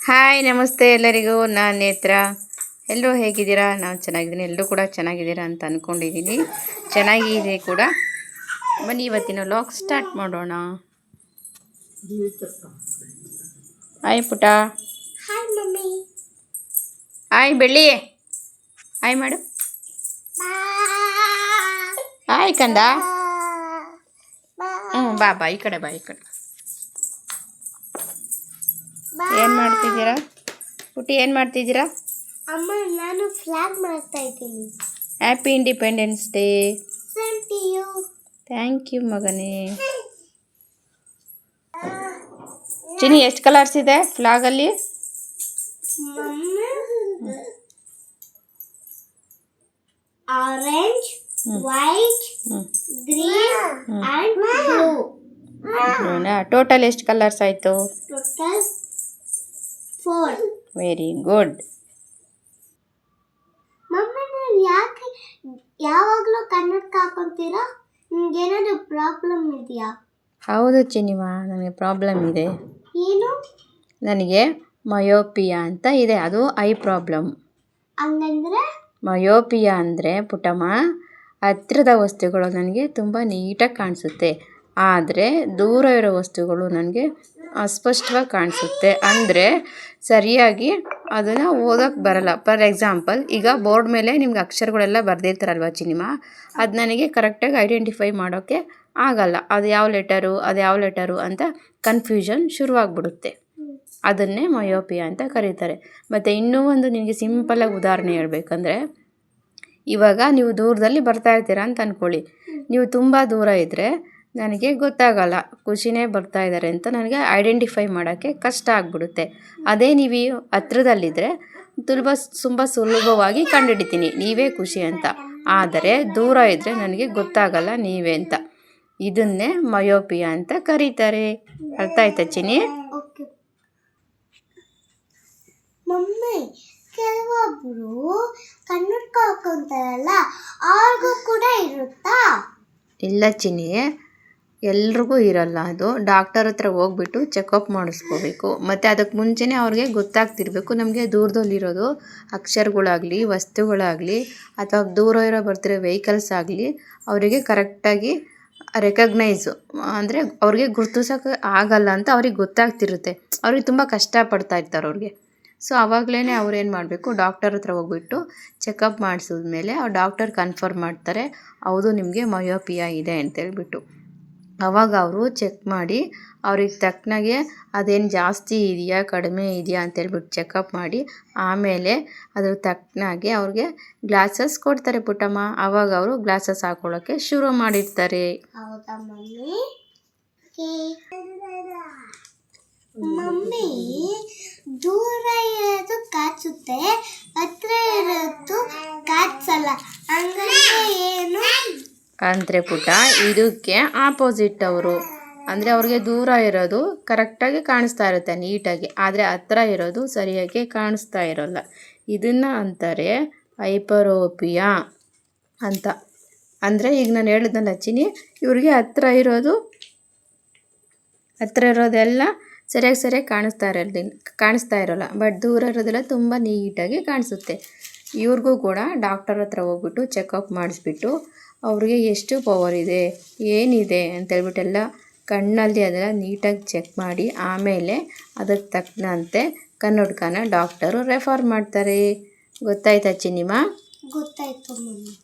Hi ನಮಸ್ತೆ ಎಲ್ಲರಿಗೂ. ನಾನು ನೇತ್ರ. ಎಲ್ಲರೂ ಹೇಗಿದ್ದೀರಾ? ನಾನು ಚೆನ್ನಾಗಿದ್ದೀನಿ, ಎಲ್ಲರೂ ಕೂಡ ಚೆನ್ನಾಗಿದ್ದೀರಾ ಅಂತ ಅಂದ್ಕೊಂಡಿದ್ದೀನಿ. ಚೆನ್ನಾಗಿದೆ ಕೂಡ. ಬನ್ನಿ ಇವತ್ತಿನ ವ್ಲಾಗ್ ಸ್ಟಾರ್ಟ್ ಮಾಡೋಣ. ಹಾಯ್ ಪುಟ. Hi mummy. ಹಾಯ್ ಬೆಳ್ಳಿ. ಹಾಯ್ ಮಾಡು. ಹಾಯ್ ಕಂದ. ಬಾ ಬಾ ಈ ಕಡೆ ಬಾ, ಈ ಕಡೆ. ಏನು ಮಾಡ್ತಿದ್ದೀರಾ ಪುಟಿ? ಏನು ಮಾಡ್ತಿದ್ದೀರಾ? ಅಮ್ಮ ನಾನು ಫ್ಲಾಗ್ ಮಾಡ್ತಾ ಇದ್ದೀನಿ. Happy independence day. Same to you. Thank you ಮಗನೇ. ಚಿನಿ ಎಷ್ಟು ಕಲರ್ಸ್ ಇದೆ ಫ್ಲಾಗಲ್ಲಿ? Orange, white, green and blue. Total ಎಷ್ಟು ಕಲರ್ಸ್ ಆಯಿತು? ಟೋಟಲ್ 4. Very good. ಮಮ್ಮಿ ನೀವು ಯಾಕೆ ಯಾವಾಗಲೂ ಕನ್ನಡಕ ಹಾಕೊಂತೀರಾ? ನಿಮ್ಗೇನಾದರೂ ಪ್ರಾಬ್ಲಮ್ ಇದೆಯಾ? ಹೌದು ಚಿನಿಮಾ, ನನಗೆ ಪ್ರಾಬ್ಲಮ್ ಇದೆ. ಏನು? ನನಗೆ ಮಯೋಪಿಯಾ ಅಂತ ಇದೆ, ಅದು ಐ ಪ್ರಾಬ್ಲಮ್. ಹಂಗಂದ್ರೆ? ಮಯೋಪಿಯಾ ಅಂದರೆ ಪುಟಮ್ಮ, ಹತ್ತಿರದ ವಸ್ತುಗಳು ನನಗೆ ತುಂಬ ನೀಟಾಗಿ ಕಾಣಿಸುತ್ತೆ, ಆದರೆ ದೂರ ಇರೋ ವಸ್ತುಗಳು ನನಗೆ ಅಸ್ಪಷ್ಟವಾಗಿ ಕಾಣಿಸುತ್ತೆ. ಅಂದರೆ ಸರಿಯಾಗಿ ಅದನ್ನು ಓದೋಕ್ಕೆ ಬರಲ್ಲ. ಫಾರ್ ಎಕ್ಸಾಂಪಲ್, ಈಗ ಬೋರ್ಡ್ ಮೇಲೆ ನಿಮ್ಗೆ ಅಕ್ಷರಗಳೆಲ್ಲ ಬರೆದಿರ್ತಾರಲ್ವ ಚಿನಿಮಾ, ಅದು ನನಗೆ ಕರೆಕ್ಟಾಗಿ ಐಡೆಂಟಿಫೈ ಮಾಡೋಕ್ಕೆ ಆಗಲ್ಲ. ಅದು ಯಾವ ಲೆಟರು ಅಂತ ಕನ್ಫ್ಯೂಷನ್ ಶುರುವಾಗ್ಬಿಡುತ್ತೆ. ಅದನ್ನೇ ಮಯೋಪಿಯಾ ಅಂತ ಕರೀತಾರೆ. ಮತ್ತು ಇನ್ನೂ ಒಂದು ನಿಮಗೆ ಸಿಂಪಲಾಗಿ ಉದಾಹರಣೆ ಹೇಳ್ಬೇಕಂದ್ರೆ, ಇವಾಗ ನೀವು ದೂರದಲ್ಲಿ ಬರ್ತಾ ಇರ್ತೀರಾ ಅಂತ ಅಂದ್ಕೊಳ್ಳಿ. ನೀವು ತುಂಬ ದೂರ ಇದ್ದರೆ ನನಗೆ ಗೊತ್ತಾಗಲ್ಲ, ಖುಷಿನೇ ಬರ್ತಾ ಇದ್ದಾರೆ ಅಂತ ನನಗೆ ಐಡೆಂಟಿಫೈ ಮಾಡೋಕ್ಕೆ ಕಷ್ಟ ಆಗಿಬಿಡುತ್ತೆ. ಅದೇ ನೀವು ಹತ್ರದಲ್ಲಿದ್ದರೆ ತುಂಬ ಸುಲಭವಾಗಿ ಕಂಡುಹಿಡಿತೀನಿ ನೀವೇ ಖುಷಿ ಅಂತ. ಆದರೆ ದೂರ ಇದ್ದರೆ ನನಗೆ ಗೊತ್ತಾಗಲ್ಲ ನೀವೇ ಅಂತ. ಇದನ್ನೇ ಮಯೋಪಿಯಾ ಅಂತ ಕರೀತಾರೆ. ಅರ್ಥ ಆಯ್ತಾ ಚಿನಿ? ಮಮ್ಮಿ, ಕೆಲವೊಬ್ರು ಕನ್ನಡಕ ಹಾಕೊಂತಾರಲ್ಲ, ಅವ್ರಿಗೂ ಕೂಡ ಇರುತ್ತಾ? ಇಲ್ಲ ಚಿನಿ, ಎಲ್ರಿಗೂ ಇರಲ್ಲ. ಅದು ಡಾಕ್ಟರ್ ಹತ್ರ ಹೋಗ್ಬಿಟ್ಟು ಚೆಕಪ್ ಮಾಡಿಸ್ಕೋಬೇಕು. ಮತ್ತು ಅದಕ್ಕೆ ಮುಂಚೆನೇ ಅವ್ರಿಗೆ ಗೊತ್ತಾಗ್ತಿರ್ಬೇಕು ನಮಗೆ ದೂರದಲ್ಲಿರೋದು ಅಕ್ಷರಗಳಾಗಲಿ, ವಸ್ತುಗಳಾಗಲಿ, ಅಥವಾ ದೂರ ಇರೋ ಬರ್ತಿರೋ ವೆಹಿಕಲ್ಸ್ ಆಗಲಿ ಅವರಿಗೆ ಕರೆಕ್ಟಾಗಿ ರೆಕಗ್ನೈಸು ಅಂದರೆ ಅವ್ರಿಗೆ ಗುರ್ತಿಸೋಕೆ ಆಗಲ್ಲ ಅಂತ ಅವ್ರಿಗೆ ಗೊತ್ತಾಗ್ತಿರುತ್ತೆ. ಅವ್ರಿಗೆ ತುಂಬ ಕಷ್ಟಪಡ್ತಾ ಇರ್ತಾರೆ ಅವ್ರಿಗೆ. ಸೊ ಆವಾಗಲೇ ಅವ್ರೇನು ಮಾಡಬೇಕು, ಡಾಕ್ಟರ್ ಹತ್ರ ಹೋಗ್ಬಿಟ್ಟು ಚೆಕಪ್ ಮಾಡಿಸಿದ್ಮೇಲೆ ಅವ್ರು ಡಾಕ್ಟರ್ ಕನ್ಫರ್ಮ್ ಮಾಡ್ತಾರೆ, ಹೌದು ನಿಮಗೆ ಮಯೋಪಿಯಾ ಇದೆ ಅಂತೇಳ್ಬಿಟ್ಟು. ಆವಾಗ ಅವರು ಚೆಕ್ ಮಾಡಿ ಅವ್ರಿಗೆ ತಕ್ಕನಾಗೆ ಅದೇನು ಜಾಸ್ತಿ ಇದೆಯಾ ಕಡಿಮೆ ಇದೆಯಾ ಅಂತೇಳ್ಬಿಟ್ಟು ಚೆಕಪ್ ಮಾಡಿ ಆಮೇಲೆ ಅದ್ರ ತಕ್ಕನಾಗೆ ಅವ್ರಿಗೆ ಗ್ಲಾಸಸ್ ಕೊಡ್ತಾರೆ ಪುಟ್ಟಮ್ಮ. ಆವಾಗ ಅವರು ಗ್ಲಾಸಸ್ ಹಾಕೊಳ್ಳೋಕ್ಕೆ ಶುರು ಮಾಡಿರ್ತಾರೆ. ಹೌದಾ ಮಮ್ಮಿ? ಮಮ್ಮಿ, ದೂರ ಇರೋದು ಕಾಣಿಸುತ್ತೆ, ಹತ್ರ ಇರೋದು ಕಾಣಿಸಲ್ಲ, ಹಂಗಂದ್ರೆ ಏನು? ಅಂದರೆ ಪುಟ್ಟ, ಇದಕ್ಕೆ ಆಪೋಸಿಟ್ ಅವರು. ಅಂದರೆ ಅವ್ರಿಗೆ ದೂರ ಇರೋದು ಕರೆಕ್ಟಾಗಿ ಕಾಣಿಸ್ತಾ ಇರುತ್ತೆ ನೀಟಾಗಿ, ಆದರೆ ಹತ್ರ ಇರೋದು ಸರಿಯಾಗಿ ಕಾಣಿಸ್ತಾ ಇರೋಲ್ಲ. ಇದನ್ನು ಅಂತಾರೆ ಹೈಪರೋಪಿಯಾ ಅಂತ. ಅಂದರೆ ಈಗ ನಾನು ಹೇಳಿದ್ನಲ್ಲ ಚಿನಿ, ಇವ್ರಿಗೆ ಹತ್ರ ಇರೋದೆಲ್ಲ ಸರಿಯಾಗಿ ಕಾಣಿಸ್ತಾ ಇರೋಲ್ಲ, ಬಟ್ ದೂರ ಇರೋದೆಲ್ಲ ತುಂಬ ನೀಟಾಗಿ ಕಾಣಿಸುತ್ತೆ. ಇವ್ರಿಗೂ ಕೂಡ ಡಾಕ್ಟರ್ ಹತ್ರ ಹೋಗ್ಬಿಟ್ಟು ಚೆಕಪ್ ಮಾಡಿಸ್ಬಿಟ್ಟು ಅವ್ರಿಗೆ ಎಷ್ಟು ಪವರ್ ಇದೆ, ಏನಿದೆ ಅಂತೇಳ್ಬಿಟ್ಟೆಲ್ಲ ಕಣ್ಣಲ್ಲಿ ಅದೆಲ್ಲ ನೀಟಾಗಿ ಚೆಕ್ ಮಾಡಿ ಆಮೇಲೆ ಅದಕ್ಕೆ ತಕ್ಕಂತೆ ಕನ್ನಡಕನ ಡಾಕ್ಟರು ರೆಫರ್ ಮಾಡ್ತಾರೆ. ಗೊತ್ತಾಯ್ತಾ ಚಿನಿಮಾ? ಗೊತ್ತಾಯ್ತು ಮಮ್ಮಿ.